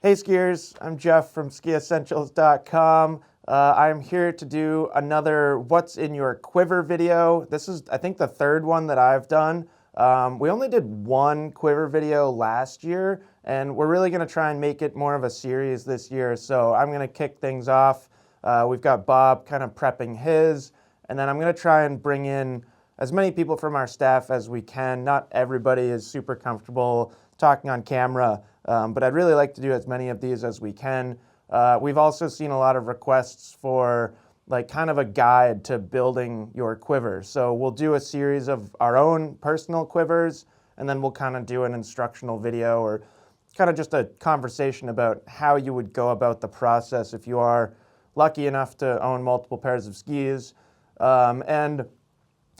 Hey skiers, I'm Jeff from skiessentials.com. I'm here to do another What's in Your Quiver video. This is, I think, the third one that I've done. We only did one quiver video last year, and we're really going to try and make it more of a series this year. So I'm going to kick things off. We've got Bob kind of prepping his, and then I'm going to try and bring in as many people from our staff as we can. Not everybody is super comfortable talking on camera, but I'd really like to do as many of these as we can. We've also seen a lot of requests for like kind of a guide to building your quiver. So we'll do a series of our own personal quivers, and then we'll kind of do an instructional video or kind of just a conversation about how you would go about the process if you are lucky enough to own multiple pairs of skis. And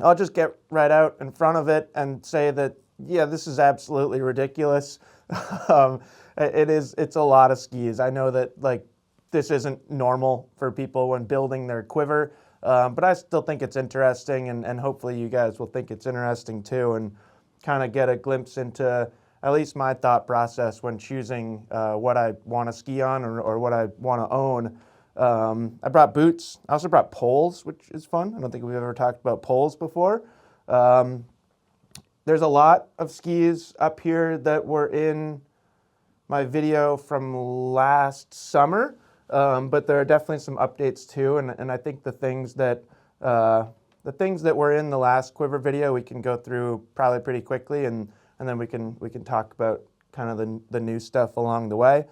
I'll just get right out in front of it and say that, yeah, this is absolutely ridiculous. It's a lot of skis. I know that like this isn't normal for people when building their quiver, but I still think it's interesting, and hopefully you guys will think it's interesting too, and kind of get a glimpse into at least my thought process when choosing what I want to ski on or what I want to own. I brought boots. I also brought poles, which is fun. I don't think we've ever talked about poles before. There's a lot of skis up here that were in my video from last summer, but there are definitely some updates too, and I think the things that were in the last quiver video we can go through probably pretty quickly, and then we can talk about kind of the new stuff along the way.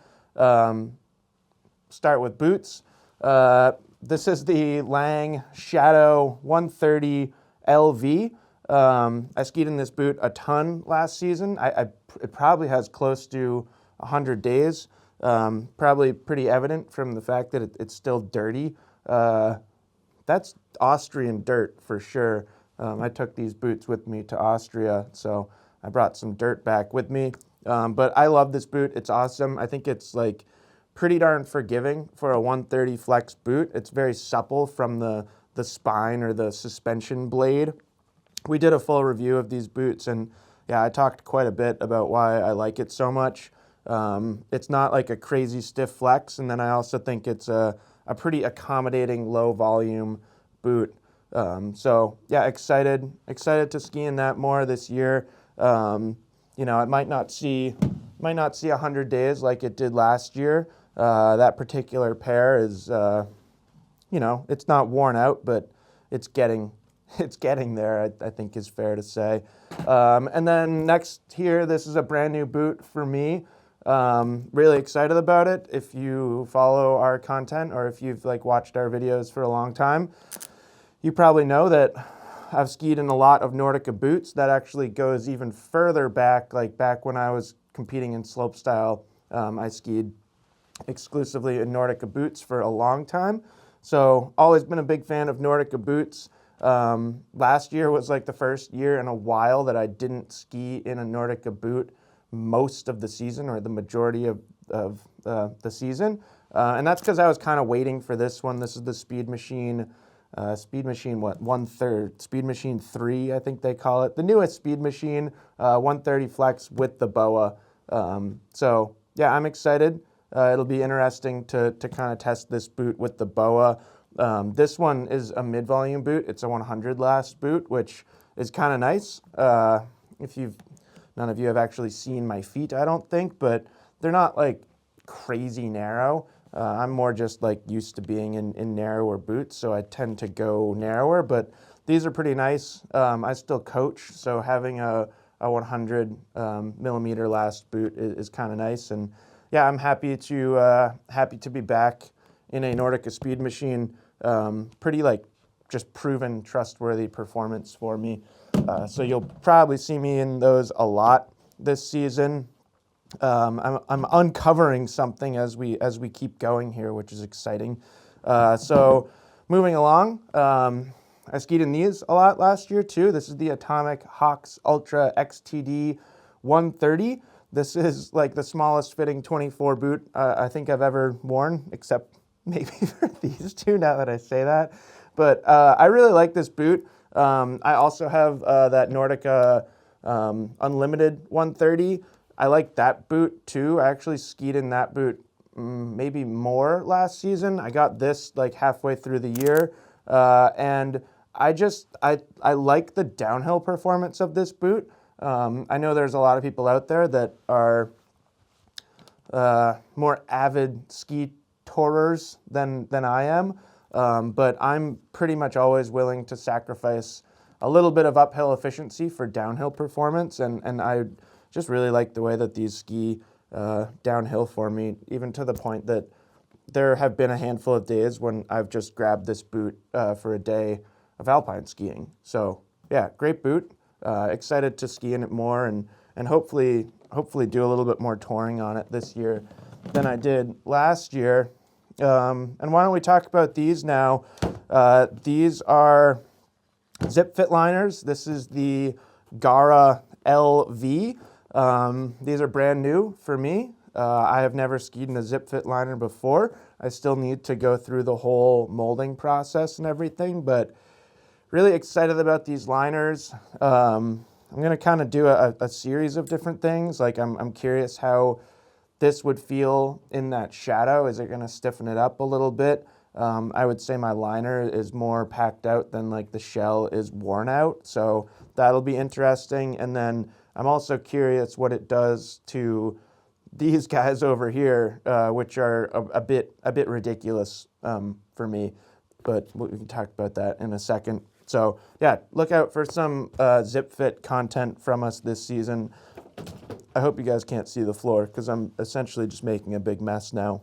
Start with boots. This is the Lange Shadow 130 LV. I skied in this boot a ton last season. It probably has close to 100 days. Probably pretty evident from the fact that it's still dirty. That's Austrian dirt for sure. I took these boots with me to Austria, so I brought some dirt back with me. But I love this boot. It's awesome. I think it's like pretty darn forgiving for a 130 flex boot. It's very supple from the spine or the suspension blade. We did a full review of these boots, and yeah, I talked quite a bit about why I like it so much. It's not like a crazy stiff flex, and then I also think it's a pretty accommodating low volume boot. So yeah, excited to ski in that more this year. You know, it might not see 100 days like it did last year. That particular pair is, you know, it's not worn out, but it's getting there, I think is fair to say. And then next here, this is a brand new boot for me. Really excited about it. If you follow our content or if you've like watched our videos for a long time, you probably know that I've skied in a lot of Nordica boots. That actually goes even further back, like back when I was competing in slopestyle. I skied exclusively in Nordica boots for a long time. So always been a big fan of Nordica boots. Last year was like the first year in a while that I didn't ski in a Nordica boot most of the season, or the majority of the season. And that's because I was kind of waiting for this one. This is the Speedmachine, what, 1/3, Speedmachine 3, I think they call it. The newest Speedmachine, 130 flex with the BOA. So yeah, I'm excited. It'll be interesting to kind of test this boot with the BOA. This one is a mid-volume boot. It's a 100 last boot, which is kind of nice. None of you have actually seen my feet, I don't think, but they're not like crazy narrow. I'm more just like used to being in narrower boots, so I tend to go narrower, but these are pretty nice. I still coach, so having a 100 millimeter last boot is kind of nice. And yeah, I'm happy to be back in a Nordica Speedmachine. Pretty like just proven trustworthy performance for me. So you'll probably see me in those a lot this season. I'm uncovering something as we keep going here, which is exciting. So moving along, I skied in these a lot last year too. This is the Atomic Hawx Ultra XTD 130. This is like the smallest fitting 24 boot I think I've ever worn, except maybe for these two now that I say that. But I really like this boot. I also have that Nordica Unlimited 130. I like that boot too. I actually skied in that boot maybe more last season. I got this like halfway through the year, and I like the downhill performance of this boot. I know there's a lot of people out there that are more avid ski tourers than I am, but I'm pretty much always willing to sacrifice a little bit of uphill efficiency for downhill performance, and I just really like the way that these ski downhill for me, even to the point that there have been a handful of days when I've just grabbed this boot for a day of alpine skiing. So yeah, great boot. Excited to ski in it more and hopefully do a little bit more touring on it this year than I did last year. And why don't we talk about these now? These are ZipFit liners. This is the Gara LV. These are brand new for me. I have never skied in a ZipFit liner before. I still need to go through the whole molding process and everything, but really excited about these liners. I'm gonna kind of do a series of different things. Like I'm curious how this would feel in that shadow. Is it gonna stiffen it up a little bit? I would say my liner is more packed out than like the shell is worn out. So that'll be interesting. And then I'm also curious what it does to these guys over here, which are a bit ridiculous for me, but we can talk about that in a second. So yeah, look out for some ZipFit content from us this season. I hope you guys can't see the floor because I'm essentially just making a big mess now.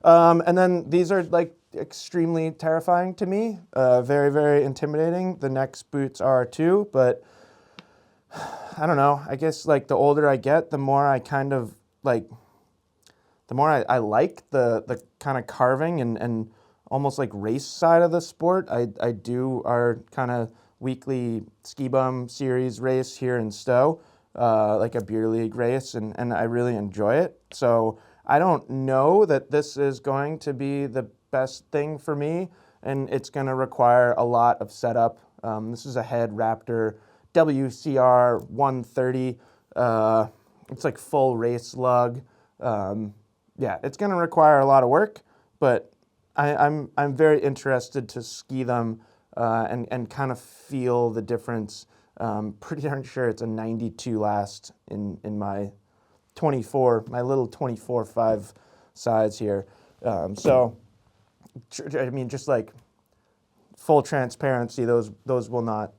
And then these are like extremely terrifying to me, very, very intimidating. The next boots are too, but I don't know. I guess like the older I get, the more I kind of like, the more I like the kind of carving and almost like race side of the sport. I do our kind of weekly ski bum series race here in Stowe, like a beer league race, and I really enjoy it. So I don't know that this is going to be the best thing for me, and it's going to require a lot of setup. This is a Head Raptor WCR 130. It's like full race lug. Yeah, it's going to require a lot of work, but I'm very interested to ski them and kind of feel the difference. Pretty darn sure it's a 92 last in my 24, my little 24.5 size here. So, I mean, just like full transparency, those will not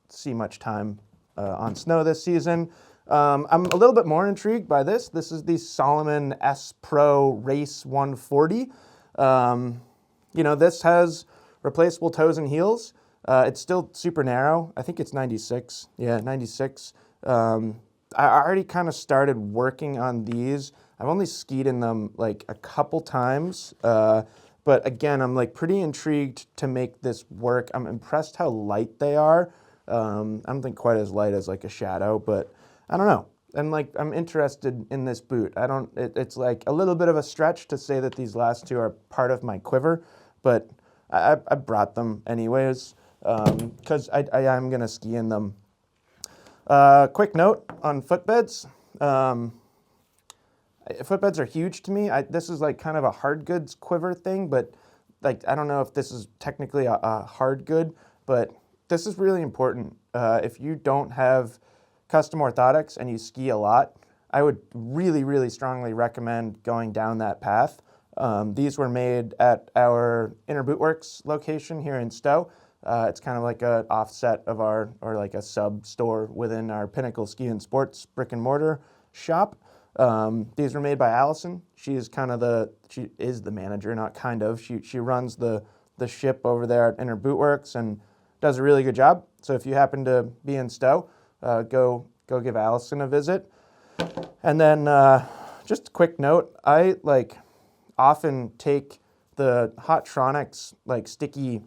see much time on snow this season. I'm a little bit more intrigued by this. This is the Salomon S Pro Race 140. You know, this has replaceable toes and heels. It's still super narrow. I think it's 96. Yeah, 96. I already kind of started working on these. I've only skied in them like a couple times. But again, I'm like pretty intrigued to make this work. I'm impressed how light they are. I don't think quite as light as like a Shadow, but I don't know. And like, I'm interested in this boot. It's like a little bit of a stretch to say that these last two are part of my quiver, but I brought them anyways, because I am gonna ski in them. Quick note on footbeds. Footbeds are huge to me. This is like kind of a hard goods quiver thing, but like, I don't know if this is technically a hard good, but this is really important. If you don't have custom orthotics and you ski a lot, I would really, really strongly recommend going down that path. These were made at our Inner Bootworks location here in Stowe. It's kind of like an offset of or like a sub store within our Pinnacle Ski and Sports brick and mortar shop. These were made by Allison. She is the manager, not kind of. She runs the ship over there at Inner Bootworks and does a really good job. So if you happen to be in Stowe, go give Allison a visit. And then just a quick note, I like often take the Hottronics like sticky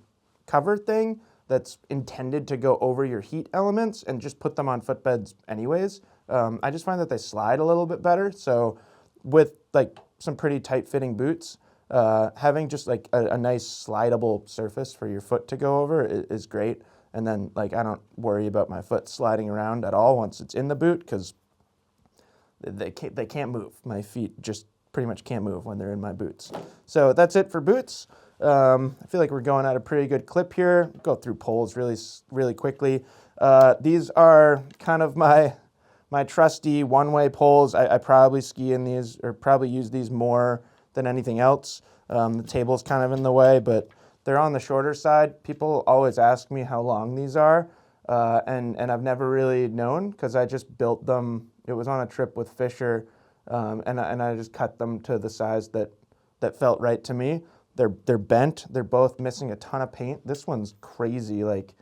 cover thing that's intended to go over your heat elements and just put them on footbeds anyways. I just find that they slide a little bit better. So with like some pretty tight fitting boots, having just like a nice slidable surface for your foot to go over is great. And then like, I don't worry about my foot sliding around at all once it's in the boot, because they can't move. My feet just pretty much can't move when they're in my boots. So that's it for boots. I feel like we're going at a pretty good clip here. Go through poles really quickly. These are kind of my trusty one-way poles. I probably ski in these, or probably use these more than anything else. The table's kind of in the way, but they're on the shorter side. People always ask me how long these are, and I've never really known because I just built them. It was on a trip with Fischer, and I just cut them to the size that felt right to me. They're bent. They're both missing a ton of paint. This one's crazy. Like,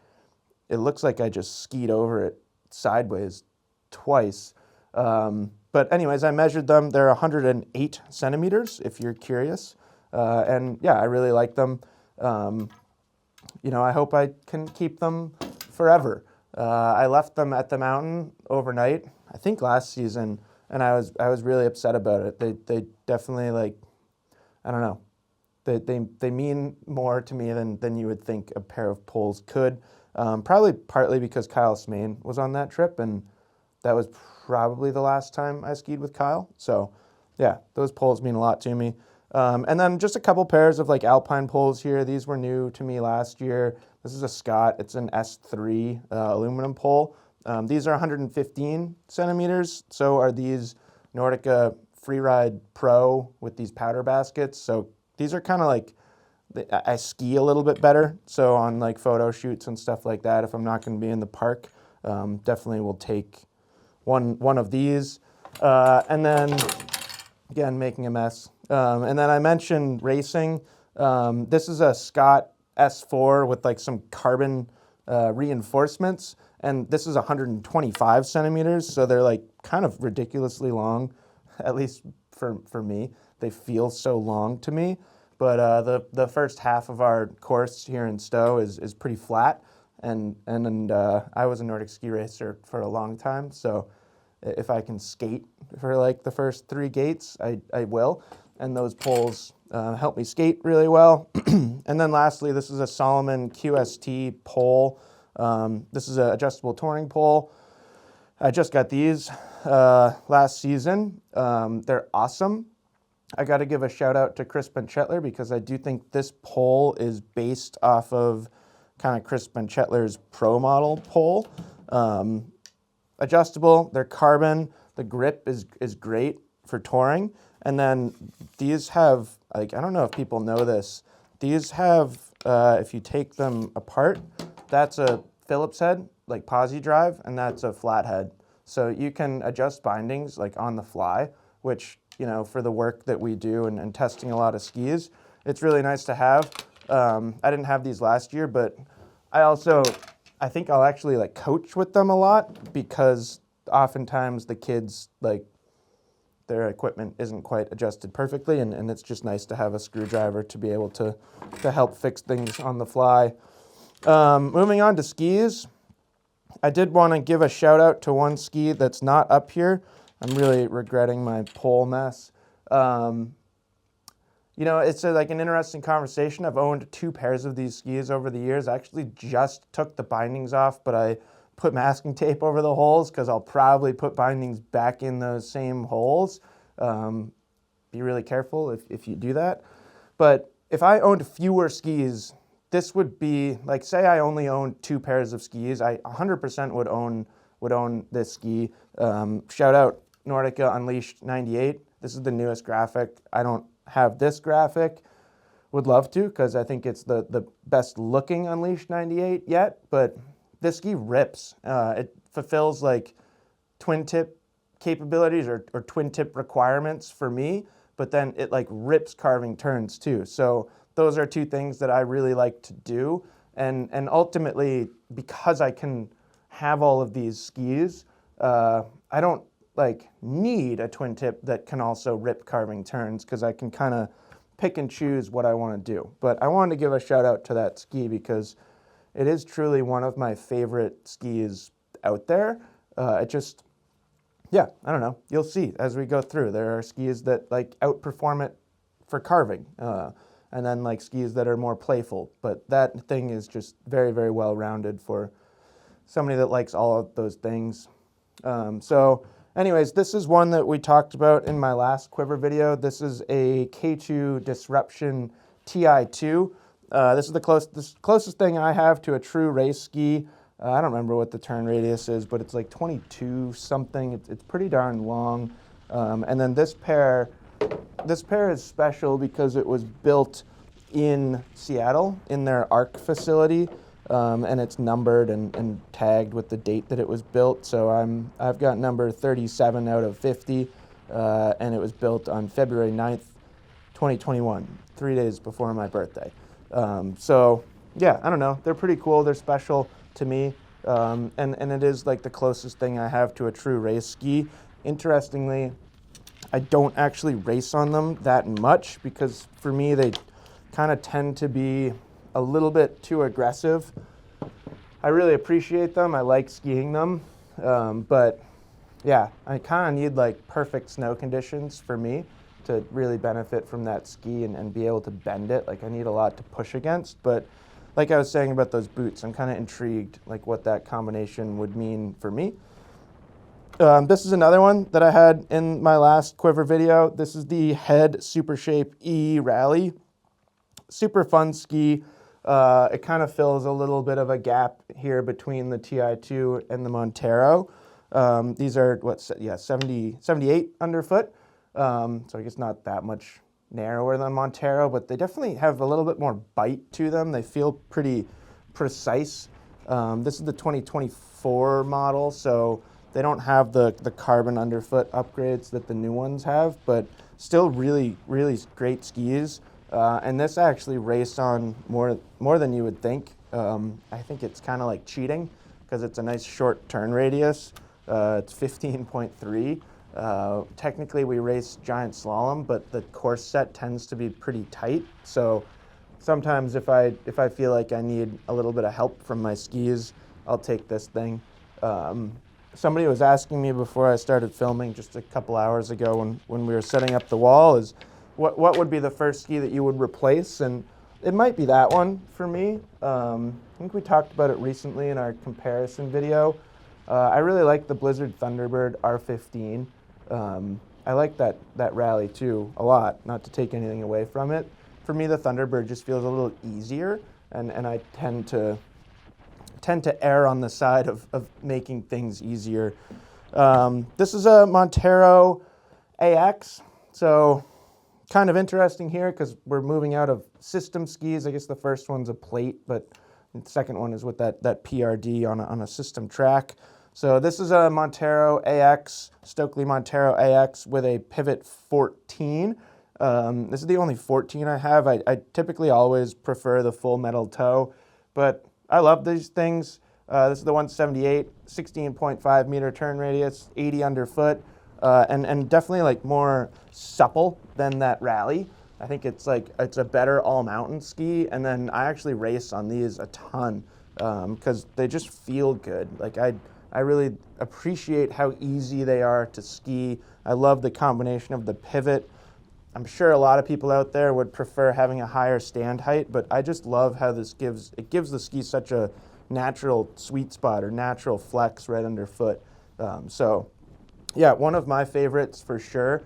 it looks like I just skied over it sideways twice. But anyways, I measured them. They're 108 centimeters, if you're curious. And yeah, I really like them. You know, I hope I can keep them forever. I left them at the mountain overnight, I think last season, and I was really upset about it. They definitely, like, I don't know. They mean more to me than you would think a pair of poles could. Probably partly because Kyle Smain was on that trip, and that was probably the last time I skied with Kyle. So yeah, those poles mean a lot to me. And then just a couple pairs of like alpine poles here. These were new to me last year. This is a Scott. It's an S3 aluminum pole. These are 115 centimeters. So are these Nordica Freeride Pro with these powder baskets. So these are kind of like, I ski a little bit better. So on like photo shoots and stuff like that, if I'm not going to be in the park, definitely will take one of these. And then, again, making a mess. And then I mentioned racing. This is a Scott S4 with like some carbon reinforcements. And this is 125 centimeters. So they're like kind of ridiculously long, at least for me. They feel so long to me. But the first half of our course here in Stowe is pretty flat, and I was a Nordic ski racer for a long time, so if I can skate for like the first 3 gates, I will, and those poles help me skate really well. And then lastly, this is a Salomon QST pole. This is an adjustable touring pole. I just got these last season. They're awesome. I got to give a shout out to Chris Benchetler because I do think this pole is based off of kind of Chris Benchetler's pro model pole. Adjustable, they're carbon. The grip is great for touring. And then these have, like, I don't know if people know this. These have, if you take them apart, that's a Phillips head, like posi drive, and that's a flat head. So you can adjust bindings like on the fly, which, you know, for the work that we do and testing a lot of skis, it's really nice to have. I didn't have these last year, but I think I'll actually like coach with them a lot because oftentimes the kids, like, their equipment isn't quite adjusted perfectly, and it's just nice to have a screwdriver to be able to help fix things on the fly. Moving on to skis, I did want to give a shout out to one ski that's not up here. I'm really regretting my pole mess. You know, it's like an interesting conversation. I've owned 2 pairs of these skis over the years. I actually just took the bindings off, but I put masking tape over the holes because I'll probably put bindings back in those same holes. Be really careful if you do that. But if I owned fewer skis, this would be, like, say I only owned 2 pairs of skis, I 100% would own this ski. Shout out Nordica Unleashed 98. This is the newest graphic. I don't have this graphic. Would love to because I think it's the best looking Unleashed 98 yet, but this ski rips. It fulfills like twin tip capabilities or twin tip requirements for me, but then it like rips carving turns too. So those are 2 things that I really like to do. And ultimately, because I can have all of these skis, I don't like need a twin tip that can also rip carving turns because I can kind of pick and choose what I want to do. But I wanted to give a shout out to that ski because it is truly one of my favorite skis out there. It just, yeah, I don't know. You'll see as we go through. There are skis that like outperform it for carving, and then like skis that are more playful. But that thing is just very, very well rounded for somebody that likes all of those things. So anyways, this is one that we talked about in my last Quiver video. This is a K2 Disruption Ti2. This is the closest thing I have to a true race ski. I don't remember what the turn radius is, but it's like 22 something. It's pretty darn long. And then this pair is special because it was built in Seattle in their ARC facility, and it's numbered and tagged with the date that it was built. So I've got number 37 out of 50, and it was built on February 9th, 2021, 3 days before my birthday. So yeah, I don't know. They're pretty cool. They're special to me, and it is like the closest thing I have to a true race ski. Interestingly, I don't actually race on them that much because for me they kind of tend to be a little bit too aggressive. I really appreciate them. I like skiing them, but yeah, I kind of need like perfect snow conditions for me to really benefit from that ski and be able to bend it. Like I need a lot to push against, but like I was saying about those boots, I'm kind of intrigued like what that combination would mean for me. This is another one that I had in my last Quiver video. This is the Head Supershape E Rally. Super fun ski. It kind of fills a little bit of a gap here between the Ti2 and the Montero. These are, 78 underfoot. So I guess not that much narrower than Montero, but they definitely have a little bit more bite to them. They feel pretty precise. This is the 2024 model, so they don't have the carbon underfoot upgrades that the new ones have, but still really, really great skis. And this actually raced on more than you would think. I think it's kind of like cheating because it's a nice short turn radius. It's 15.3. Technically we race giant slalom, but the course set tends to be pretty tight. So sometimes if I feel like I need a little bit of help from my skis, I'll take this thing. Somebody was asking me before I started filming just a couple hours ago when we were setting up the wall is what would be the first ski that you would replace? And it might be that one for me. I think we talked about it recently in our comparison video. I really like the Blizzard Thunderbird R15. I like that rally too a lot, not to take anything away from it. For me, the Thunderbird just feels a little easier, and I tend to err on the side of making things easier. This is a Montero AX, so kind of interesting here because we're moving out of system skis. I guess the first one's a plate, but the second one is with that PRD on a system track. So this is a Montero AX, Stockli Montero AX with a pivot 14. This is the only 14 I have. I typically always prefer the full metal toe, but I love these things. This is the 178, 16.5 meter turn radius, 80 underfoot, and definitely like more supple than that rally. I think it's a better all mountain ski, and then I actually race on these a ton because they just feel good. Like I really appreciate how easy they are to ski. I love the combination of the pivot. I'm sure a lot of people out there would prefer having a higher stand height, but I just love how this gives the ski such a natural sweet spot or natural flex right underfoot. So yeah, one of my favorites for sure.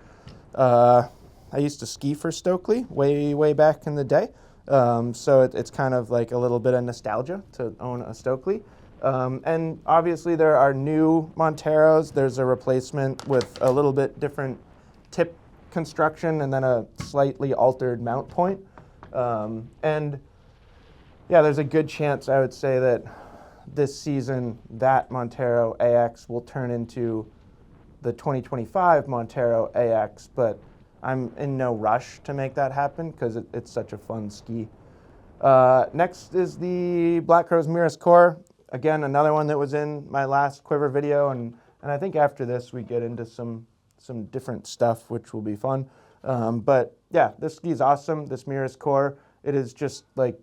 I used to ski for Stockli way back in the day. So it's kind of like a little bit of nostalgia to own a Stockli. And obviously there are new Monteros. There's a replacement with a little bit different tip construction and then a slightly altered mount point. And yeah, there's a good chance I would say that this season that Montero AX will turn into the 2025 Montero AX, but I'm in no rush to make that happen because it's such a fun ski. Next is the Black Crowes Mirus Core. Again, another one that was in my last Quiver video, and I think after this we get into some different stuff, which will be fun. But yeah, this ski is awesome, this Mirus Core. It is just like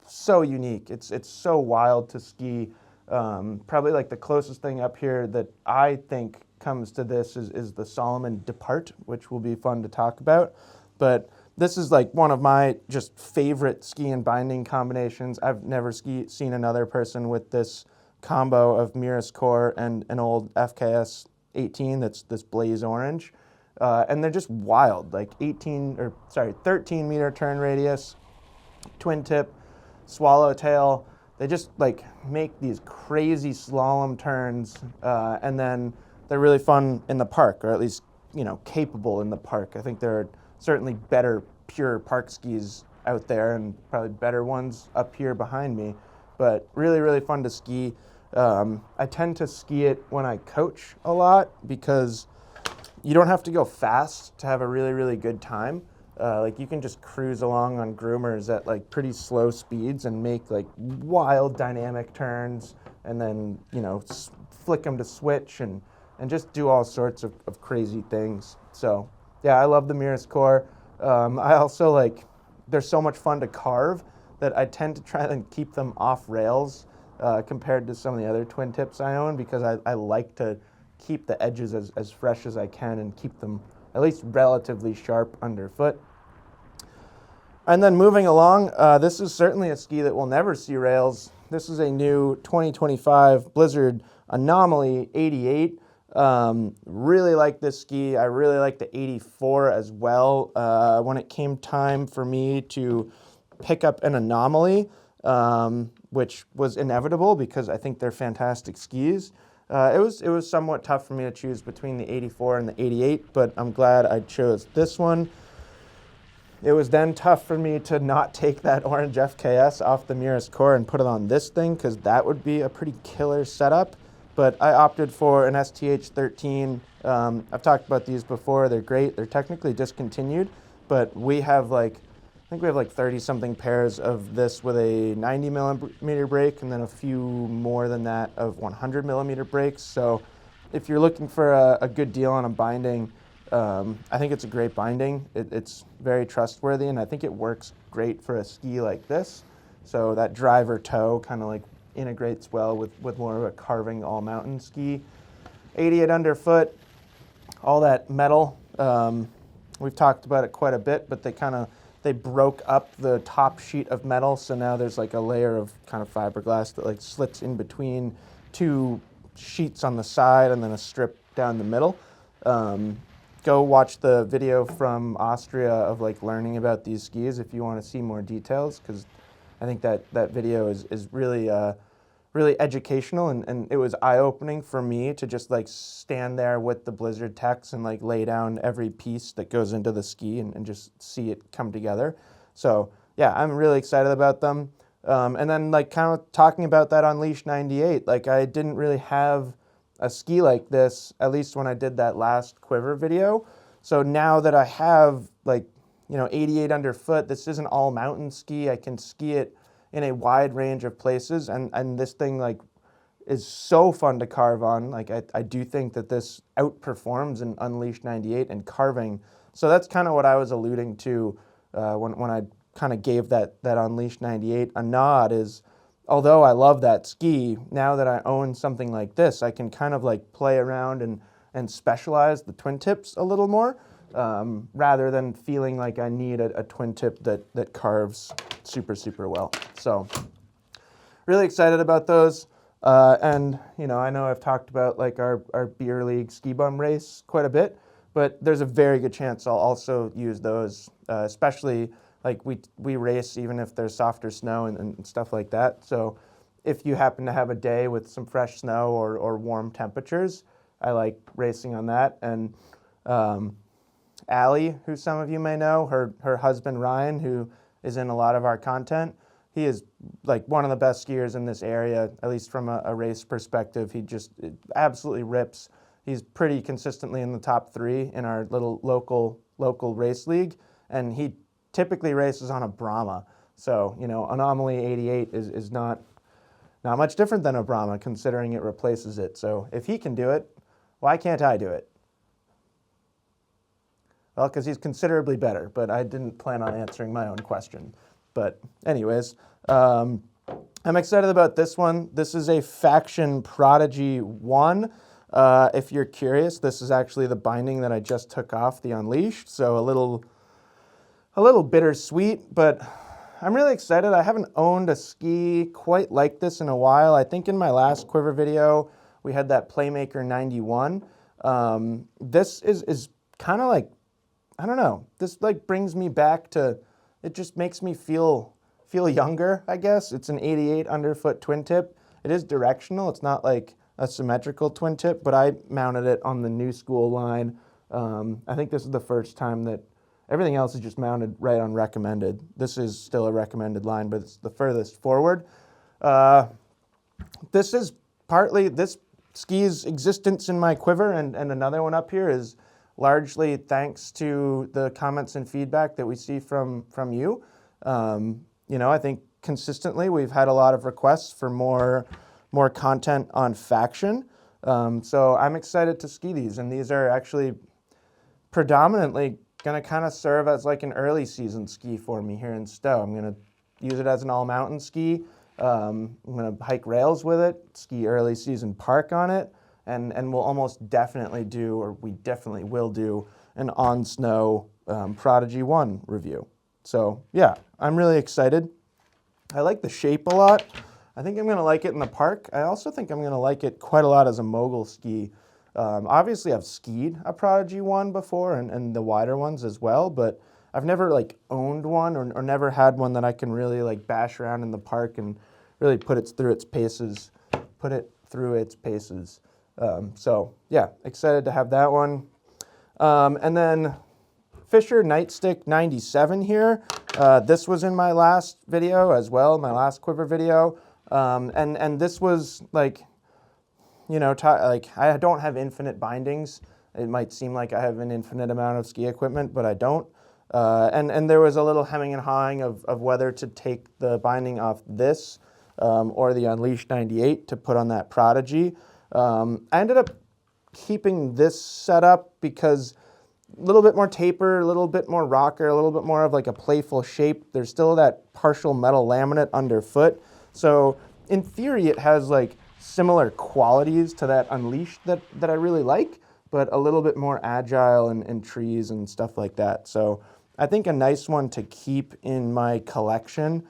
so unique. It's so wild to ski. Probably like the closest thing up here that I think comes to this is the Salomon Depart, which will be fun to talk about. But this is like one of my just favorite ski and binding combinations. I've never seen another person with this combo of Mirus Core and an old FKS 18 that's this blaze orange. And they're just wild, like 13 meter turn radius, twin tip, swallowtail. They just like make these crazy slalom turns, and then they're really fun in the park, or at least, you know, capable in the park. I think there are certainly better pure park skis out there, and probably better ones up here behind me, but really, really fun to ski. I tend to ski it when I coach a lot because you don't have to go fast to have a really, really good time. Like you can just cruise along on groomers at like pretty slow speeds and make like wild dynamic turns, and then, you know, flick them to switch and just do all sorts of crazy things. So yeah, I love the Mirus core. I also like, they're so much fun to carve that I tend to try and keep them off rails compared to some of the other twin tips I own, because I like to keep the edges as fresh as I can and keep them at least relatively sharp underfoot. And then moving along, this is certainly a ski that will never see rails. This is a new 2025 Blizzard Anomaly 88. Really like this ski. I really like the 84 as well. When it came time for me to pick up an Anomaly, which was inevitable because I think they're fantastic skis, it was somewhat tough for me to choose between the 84 and the 88, but I'm glad I chose this one. It was then tough for me to not take that orange FKS off the Mirus core and put it on this thing, because that would be a pretty killer setup. But I opted for an STH13. I've talked about these before. They're great. They're technically discontinued, but we have like, I think we have like 30 something pairs of this with a 90 millimeter brake, and then a few more than that of 100 millimeter brakes. So if you're looking for a good deal on a binding, I think it's a great binding. It's very trustworthy, and I think it works great for a ski like this. So that driver toe kind of like integrates well with more of a carving all mountain ski. 88 underfoot, all that metal. We've talked about it quite a bit, but they broke up the top sheet of metal, so now there's like a layer of kind of fiberglass that like slits in between two sheets on the side and then a strip down the middle. Go watch the video from Austria of like learning about these skis if you want to see more details, because I think that video is really really educational, and it was eye-opening for me to just like stand there with the Blizzard techs and like lay down every piece that goes into the ski and just see it come together. So yeah, I'm really excited about them. And then like kind of talking about that Unleashed 98, like I didn't really have a ski like this, at least when I did that last Quiver video. So now that I have like, you know, 88 underfoot, this is an all mountain ski. I can ski it in a wide range of places, and this thing like is so fun to carve on. Like I do think that this outperforms an Unleashed 98 in carving. So that's kind of what I was alluding to when I kind of gave that Unleashed 98 a nod, is although I love that ski, now that I own something like this, I can kind of like play around and specialize the twin tips a little more, rather than feeling like I need a twin tip that carves super, super well. So really excited about those. And, you know, I know I've talked about like our beer league ski bum race quite a bit, but there's a very good chance I'll also use those, especially like we race even if there's softer snow and stuff like that. So if you happen to have a day with some fresh snow or warm temperatures, I like racing on that. And Allie, who some of you may know, her husband Ryan, who is in a lot of our content, he is like one of the best skiers in this area, at least from a race perspective. He just absolutely rips. He's pretty consistently in the top 3 in our little local race league, and he typically races on a Brahma. So, you know, Anomaly 88 is not much different than a Brahma, considering it replaces it. So if he can do it, why can't I do it? Well, because he's considerably better, but I didn't plan on answering my own question. But anyways, I'm excited about this one. This is a Faction Prodigy 1. If you're curious, this is actually the binding that I just took off the Unleashed, so a little bittersweet, but I'm really excited. I haven't owned a ski quite like this in a while. I think in my last Quiver video, we had that Playmaker 91, This is kind of like, I don't know, this like brings me back to, it just makes me feel younger, I guess. It's an 88 underfoot twin tip. It is directional. It's not like a symmetrical twin tip, but I mounted it on the new school line. I think this is the first time that everything else is just mounted right on recommended. This is still a recommended line, but it's the furthest forward. This is partly, this ski's existence in my quiver and another one up here is largely thanks to the comments and feedback that we see from you. You know, I think consistently we've had a lot of requests for more content on Faction. So I'm excited to ski these, and these are actually predominantly going to kind of serve as like an early season ski for me here in Stowe. I'm going to use it as an all-mountain ski. I'm going to hike rails with it, ski early season park on it, and we'll almost definitely do, or we definitely will do, an on-snow Prodigy 1 review. So yeah, I'm really excited. I like the shape a lot. I think I'm going to like it in the park. I also think I'm going to like it quite a lot as a mogul ski. Obviously, I've skied a Prodigy 1 before and the wider ones as well, but I've never like owned one or never had one that I can really like bash around in the park and really put it through its paces. So yeah, excited to have that one. And then Fischer Nightstick 97 here. This was in my last video as well, my last quiver video. And this was like, you know, like I don't have infinite bindings. It might seem like I have an infinite amount of ski equipment, but I don't. And there was a little hemming and hawing of whether to take the binding off this or the Unleashed 98 to put on that Prodigy. I ended up keeping this setup because a little bit more taper, a little bit more rocker, a little bit more of like a playful shape. There's still that partial metal laminate underfoot. So in theory, it has like similar qualities to that Unleashed that I really like, but a little bit more agile and trees and stuff like that. So I think a nice one to keep in my collection.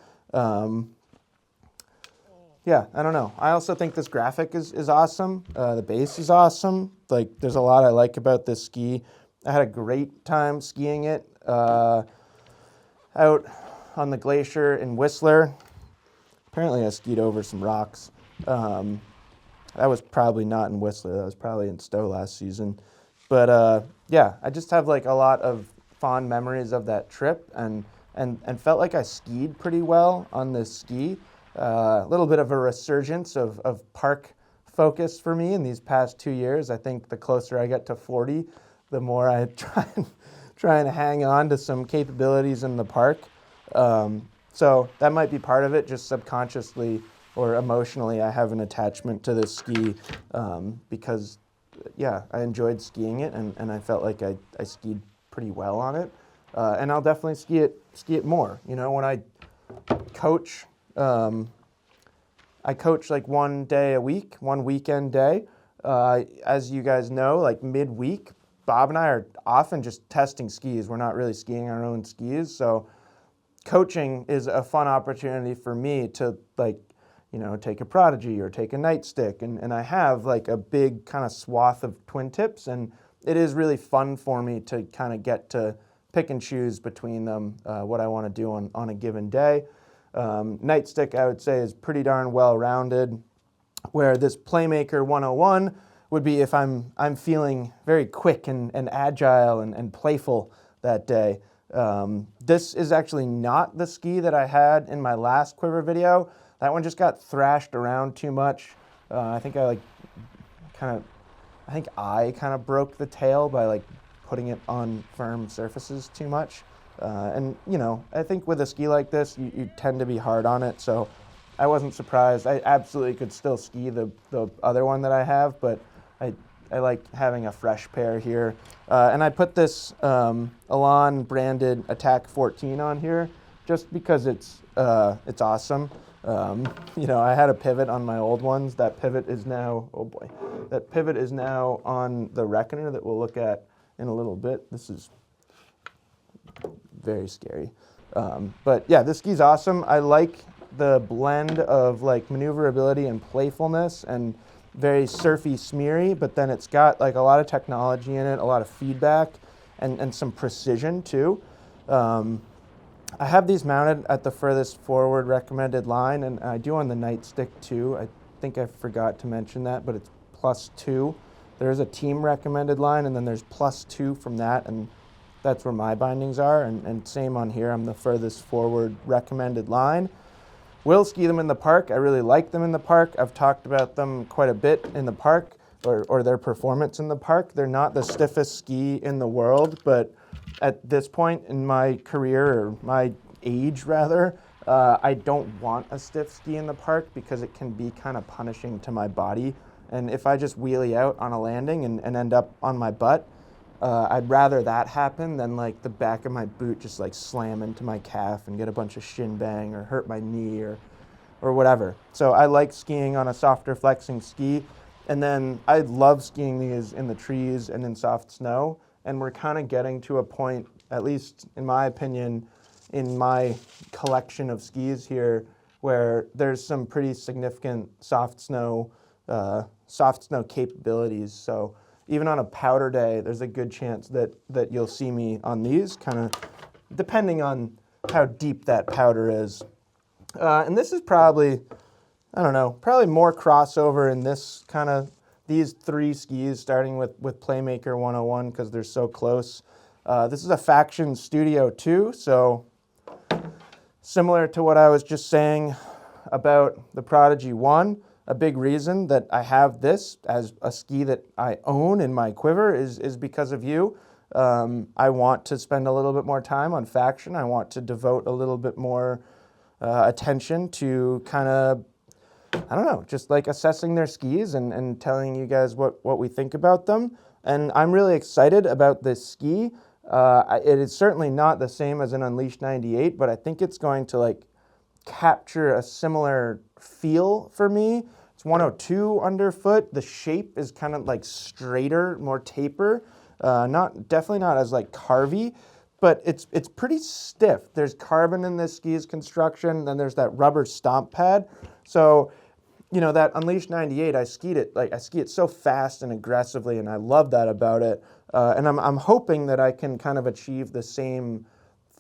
Yeah, I don't know. I also think this graphic is awesome. The base is awesome. Like, there's a lot I like about this ski. I had a great time skiing it out on the glacier in Whistler. Apparently I skied over some rocks. That was probably not in Whistler. That was probably in Stowe last season. But yeah, I just have like a lot of fond memories of that trip and felt like I skied pretty well on this ski. A little bit of a resurgence of park focus for me in these past 2 years. I think the closer I get to 40, the more I try and hang on to some capabilities in the park. So that might be part of it, just subconsciously or emotionally I have an attachment to this ski because, yeah, I enjoyed skiing it and I felt like I skied pretty well on it. And I'll definitely ski it more. You know, when I coach, I coach like 1 day a week, one weekend day. As you guys know, like midweek, Bob and I are often just testing skis. We're not really skiing our own skis. So coaching is a fun opportunity for me to like, you know, take a Prodigy or take a Nightstick. And I have like a big kind of swath of twin tips. And it is really fun for me to kind of get to pick and choose between them, what I want to do on a given day. Nightstick, I would say, is pretty darn well-rounded, where this Playmaker 101 would be if I'm feeling very quick and agile and playful that day. This is actually not the ski that I had in my last quiver video. That one just got thrashed around too much. I think I kind of broke the tail by like putting it on firm surfaces too much. And you know, I think with a ski like this, you tend to be hard on it. So I wasn't surprised. I absolutely could still ski the other one that I have, but I like having a fresh pair here. And I put this Elan branded Attack 14 on here just because it's awesome. You know, I had a pivot on my old ones. That pivot is now, oh boy, that pivot is now on the Reckoner that we'll look at in a little bit. This is very scary. But yeah, this ski's awesome. I like the blend of like maneuverability and playfulness, and very surfy, smeary, but then it's got like a lot of technology in it, a lot of feedback, and some precision too. I have these mounted at the furthest forward recommended line, and I do on the Nightstick too. I think I forgot to mention that, but it's +2. There's a team recommended line, and then there's +2 from that, and that's where my bindings are, and same on here. I'm the furthest forward recommended line. Will ski them in the park. I really like them in the park. I've talked about them quite a bit in the park, or their performance in the park. They're not the stiffest ski in the world, but at this point in my career, or my age rather, I don't want a stiff ski in the park because it can be kind of punishing to my body. And if I just wheelie out on a landing and end up on my butt, I'd rather that happen than like the back of my boot just like slam into my calf and get a bunch of shin bang or hurt my knee or whatever. So I like skiing on a softer flexing ski. And then I love skiing these in the trees and in soft snow. And we're kind of getting to a point, at least in my opinion, in my collection of skis here, where there's some pretty significant soft snow capabilities. So even on a powder day, there's a good chance that you'll see me on these, kind of depending on how deep that powder is. And this is probably, I don't know, probably more crossover in this kind of, these 3 skis, starting with Playmaker 101 because they're so close. This is a Faction Studio 2, so similar to what I was just saying about the Prodigy 1, a big reason that I have this as a ski that I own in my quiver is because of you. I want to spend a little bit more time on Faction. I want to devote a little bit more attention to kind of, I don't know, just like assessing their skis and telling you guys what we think about them. And I'm really excited about this ski. It is certainly not the same as an Unleashed 98, but I think it's going to like capture a similar feel for me. It's 102 underfoot. The shape is kind of like straighter, more taper. Definitely not as like carvy, but it's pretty stiff. There's carbon in this ski's construction, then there's that rubber stomp pad. So, you know, that Unleashed 98, I ski it so fast and aggressively, and I love that about it. And I'm hoping that I can kind of achieve the same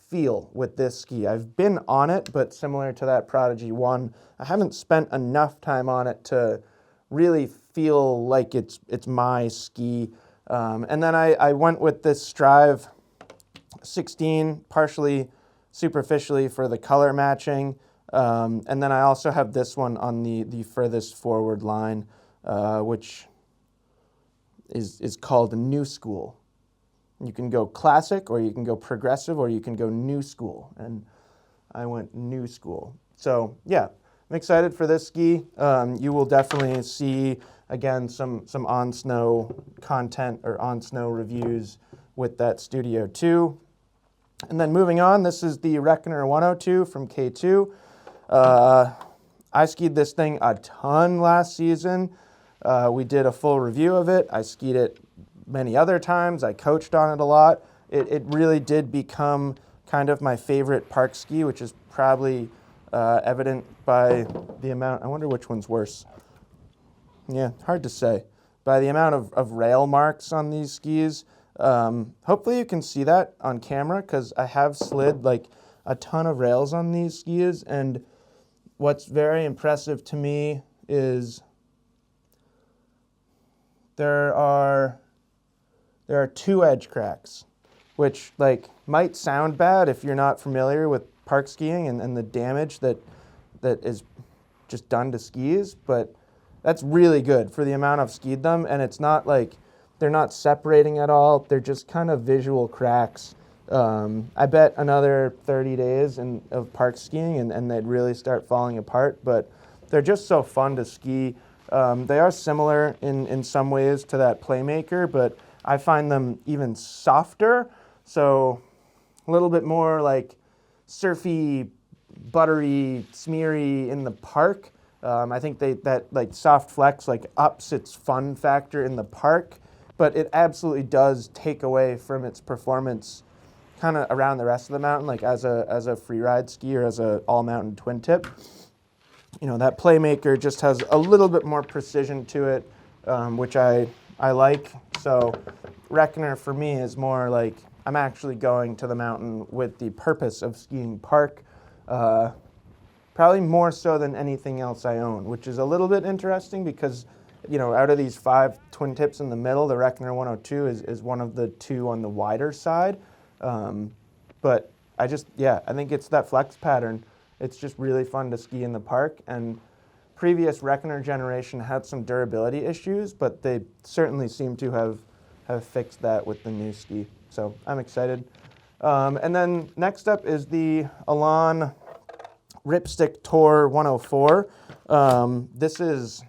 feel with this ski. I've been on it, but similar to that Prodigy 1, I haven't spent enough time on it to really feel like it's my ski. And then I went with this Strive 16, partially superficially for the color matching. And then I also have this one on the furthest forward line, which is called New School. You can go classic, or you can go progressive, or you can go new school. And I went new school. So yeah, I'm excited for this ski. You will definitely see, again, some on snow content or on snow reviews with that Studio 2. And then moving on, this is the Reckoner 102 from K2. I skied this thing a ton last season. We did a full review of it. I skied it many other times. I coached on it a lot. It really did become kind of my favorite park ski, which is probably evident by the amount. I wonder which one's worse. Yeah, hard to say. By the amount of rail marks on these skis. Hopefully you can see that on camera, because I have slid like a ton of rails on these skis, and what's very impressive to me is there are 2 edge cracks, which like might sound bad if you're not familiar with park skiing and the damage that is just done to skis, but that's really good for the amount I've skied them, and it's not like they're not separating at all. They're just kind of visual cracks. I bet another 30 days of park skiing and they'd really start falling apart, but they're just so fun to ski. They are similar in some ways to that Playmaker, but I find them even softer, so a little bit more like surfy, buttery, smeary in the park. I think that like soft flex like ups its fun factor in the park, but it absolutely does take away from its performance kind of around the rest of the mountain, like as a free ride ski or as a all mountain twin tip. you know, that Playmaker just has a little bit more precision to it, which I like. So Reckoner for me is more like I'm actually going to the mountain with the purpose of skiing park, probably more so than anything else I own, which is a little bit interesting because, you know, out of these 5 twin tips in the middle, the Reckoner 102 is one of the 2 on the wider side. But I think it's that flex pattern. It's just really fun to ski in the park, and previous Reckoner generation had some durability issues, but they certainly seem to have fixed that with the new ski. So I'm excited. And then next up is the Elan Ripstick Tour 104. This is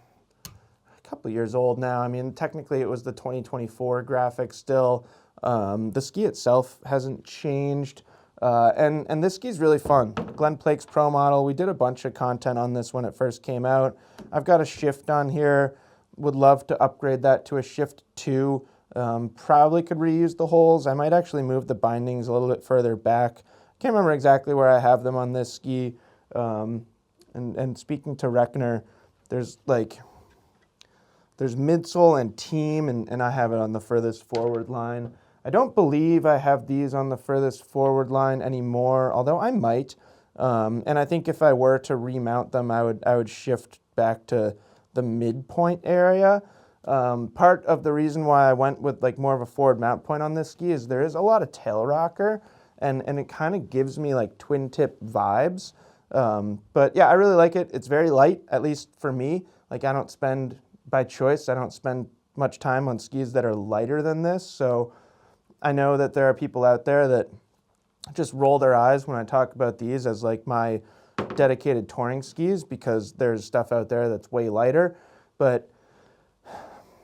a couple years old now. I mean, technically it was the 2024 graphic still. The ski itself hasn't changed. And this ski's really fun. Glenn Plake's Pro model. We did a bunch of content on this when it first came out. I've got a Shift on here. Would love to upgrade that to a Shift 2. Probably could reuse the holes. I might actually move the bindings a little bit further back. Can't remember exactly where I have them on this ski. And speaking to Reckoner, there's midsole and team, and I have it on the furthest forward line. I don't believe I have these on the furthest forward line anymore, although I might. And I think if I were to remount them, I would shift back to the midpoint area. Part of the reason why I went with like more of a forward mount point on this ski is there is a lot of tail rocker, and it kind of gives me like twin tip vibes. But yeah, I really like it. It's very light, at least for me. Like I don't spend much time on skis that are lighter than this. So I know that there are people out there that just roll their eyes when I talk about these as like my dedicated touring skis because there's stuff out there that's way lighter. But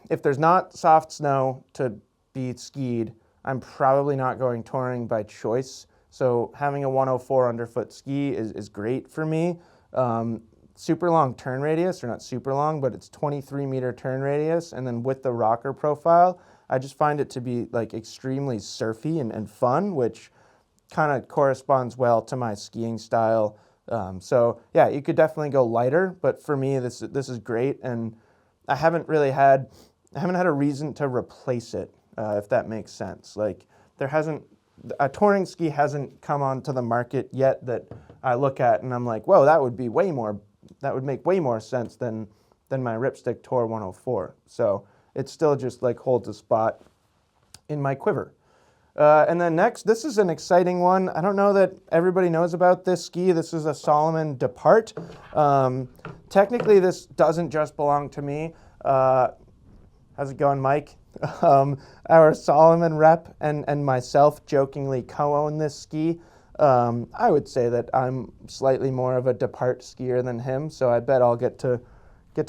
if there's not soft snow to be skied, I'm probably not going touring by choice. So having a 104 underfoot ski is great for me. Super long turn radius, or not super long, but it's 23-meter turn radius. And then with the rocker profile, I just find it to be like extremely surfy and fun, which kind of corresponds well to my skiing style. So yeah, you could definitely go lighter, but for me, this is great. And I haven't had a reason to replace it, if that makes sense. Like a touring ski hasn't come onto the market yet that I look at and I'm like, whoa, that would make way more sense than my Ripstick Tour 104. So it still just like holds a spot in my quiver. And then next, this is an exciting one. I don't know that everybody knows about this ski. This is a Salomon Depart. Technically, this doesn't just belong to me. How's it going, Mike? Our Salomon rep and myself jokingly co-own this ski. I would say that I'm slightly more of a Depart skier than him, so I bet I'll get to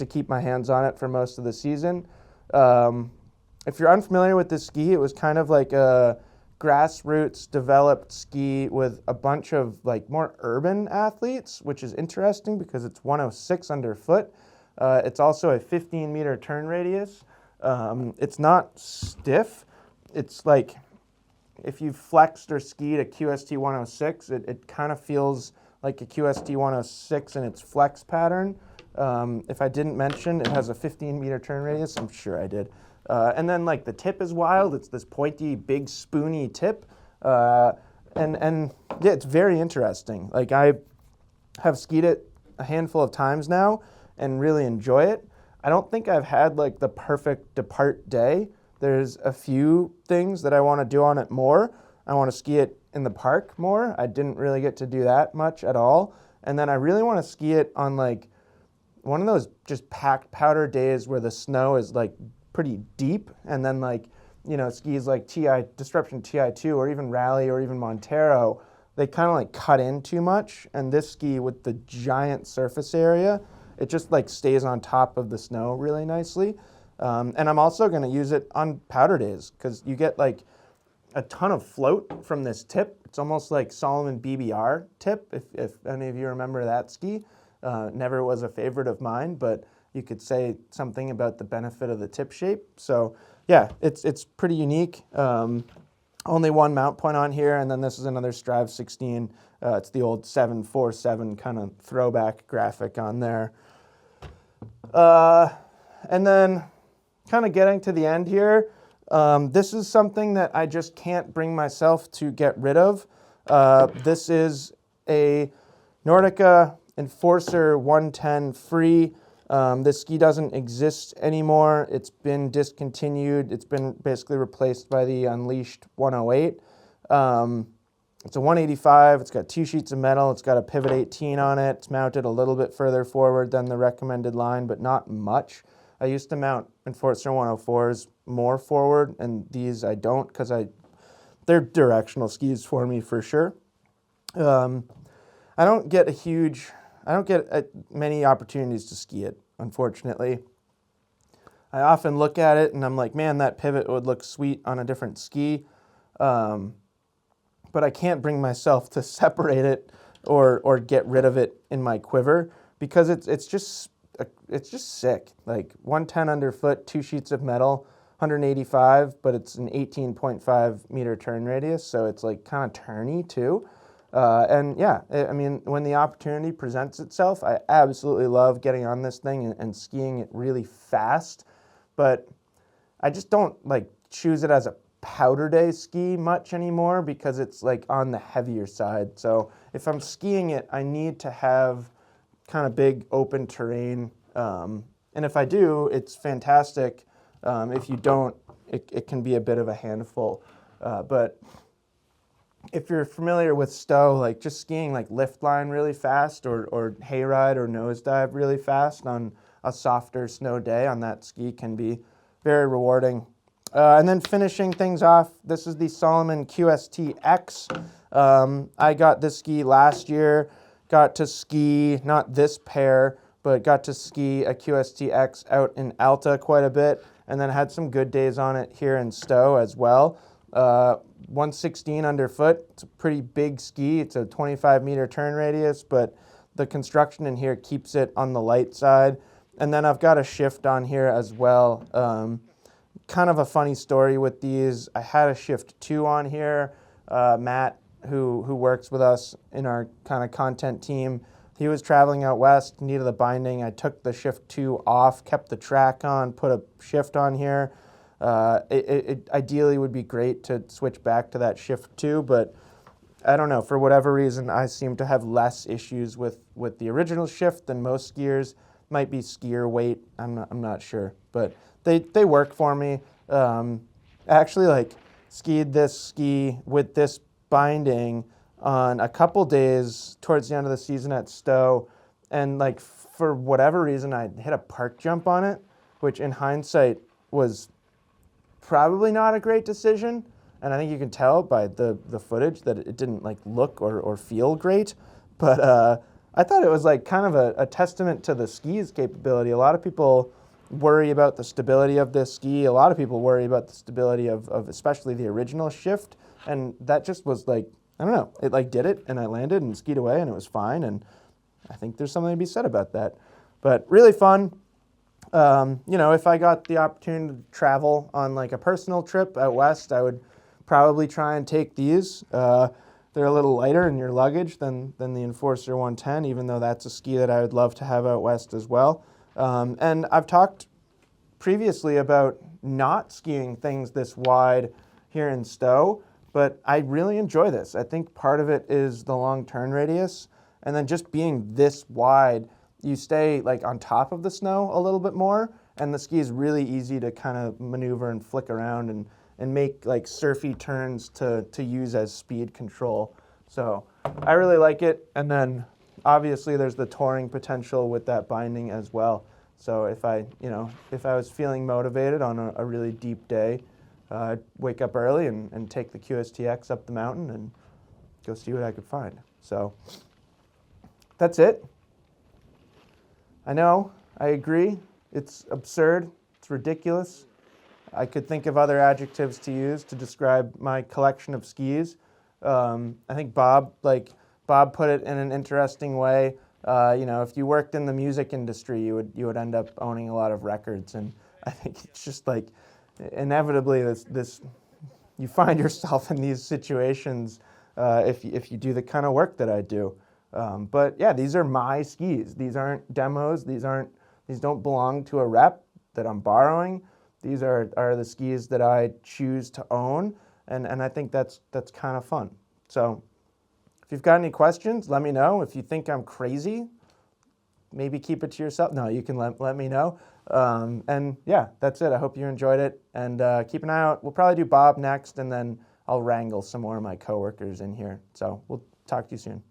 keep my hands on it for most of the season. If you're unfamiliar with this ski, it was kind of like a grassroots developed ski with a bunch of like more urban athletes, which is interesting because it's 106 underfoot. It's also a 15-meter turn radius. It's not stiff. It's like if you flexed or skied a QST 106, it kind of feels like a QST 106 in its flex pattern. If I didn't mention, it has a 15-meter turn radius. I'm sure I did. And then like the tip is wild. It's this pointy, big, spoony tip. And yeah, it's very interesting. Like I have skied it a handful of times now and really enjoy it. I don't think I've had like the perfect Depart day. There's a few things that I want to do on it more. I want to ski it in the park more. I didn't really get to do that much at all. And then I really want to ski it on like one of those just packed powder days where the snow is like pretty deep, and then like, you know, skis like Disruption Ti2 or even Rally or even Montero, they kind of like cut in too much. And this ski with the giant surface area, it just like stays on top of the snow really nicely. And I'm also going to use it on powder days because you get like a ton of float from this tip. It's almost like Salomon BBR tip, if any of you remember that ski. Never was a favorite of mine, but you could say something about the benefit of the tip shape. So yeah, it's pretty unique. Only one mount point on here, and then this is another Strive 16. It's the old 747 kind of throwback graphic on there. And then kind of getting to the end here, this is something that I just can't bring myself to get rid of. This is a Nordica Enforcer 110 free. This ski doesn't exist anymore. It's been discontinued. It's been basically replaced by the Unleashed 108. It's a 185. It's got 2 sheets of metal. It's got a pivot 18 on it. It's mounted a little bit further forward than the recommended line, but not much. I used to mount Enforcer 104s more forward, and these I don't because they're directional skis for me for sure. I don't get many opportunities to ski it, unfortunately. I often look at it and I'm like, man, that pivot would look sweet on a different ski. But I can't bring myself to separate it or get rid of it in my quiver because it's just sick. Like 110 underfoot, 2 sheets of metal, 185, but it's an 18.5 meter turn radius, so it's like kind of turny too. And yeah, I mean, when the opportunity presents itself, I absolutely love getting on this thing and skiing it really fast, but I just don't like choose it as a powder day ski much anymore because it's like on the heavier side. So if I'm skiing it, I need to have kind of big open terrain. And if I do, it's fantastic. If you don't, it can be a bit of a handful. But if you're familiar with stow, like just skiing like lift line really fast or hayride or nosedive really fast on a softer snow day on that ski can be very rewarding. And then finishing things off, this is the Salomon QST X. I got this ski last year, got to ski, not this pair, but got to ski a QST X out in Alta quite a bit, and then had some good days on it here in Stowe as well. 116 underfoot, it's a pretty big ski. It's a 25 meter turn radius, but the construction in here keeps it on the light side. And then I've got a shift on here as well. Kind of a funny story with these. I had a shift 2 on here. Matt, who works with us in our kind of content team, he was traveling out west, needed a binding. I took the shift 2 off, kept the track on, put a shift on here. It ideally would be great to switch back to that shift 2, but I don't know, for whatever reason, I seem to have less issues with the original shift than most skiers. Might be skier weight, I'm not sure, but they work for me. I actually like skied this ski with this binding on a couple days towards the end of the season at Stowe, and like for whatever reason I hit a park jump on it, which in hindsight was probably not a great decision, and I think you can tell by the footage that it didn't like look or feel great, but I thought it was like kind of a testament to the ski's capability. A lot of people worry about the stability of this ski. A lot of people worry about the stability of especially the original shift, and that just was like, I don't know, it like did it, and I landed and skied away, and it was fine, and I think there's something to be said about that. But really fun. You know, if I got the opportunity to travel on like a personal trip out west, I would probably try and take these. They're a little lighter in your luggage than the Enforcer 110, even though that's a ski that I would love to have out west as well. And I've talked previously about not skiing things this wide here in Stowe, but I really enjoy this. I think part of it is the long turn radius, and then just being this wide, you stay like on top of the snow a little bit more, and the ski is really easy to kind of maneuver and flick around and make like surfy turns to use as speed control. So I really like it. And then obviously there's the touring potential with that binding as well. So if I was feeling motivated on a really deep day, I'd wake up early and take the QST X up the mountain and go see what I could find. So that's it. I know, I agree. It's absurd, it's ridiculous. I could think of other adjectives to use to describe my collection of skis. I think Bob put it in an interesting way. If you worked in the music industry, you would end up owning a lot of records, and I think it's just like inevitably this you find yourself in these situations if you do the kind of work that I do. But yeah, these are my skis. These aren't demos. These don't belong to a rep that I'm borrowing. These are the skis that I choose to own, and I think that's kind of fun. So if you've got any questions, let me know. If you think I'm crazy, maybe keep it to yourself. No, you can let me know. And yeah, that's it. I hope you enjoyed it, and keep an eye out. We'll probably do Bob next, and then I'll wrangle some more of my coworkers in here. So we'll talk to you soon.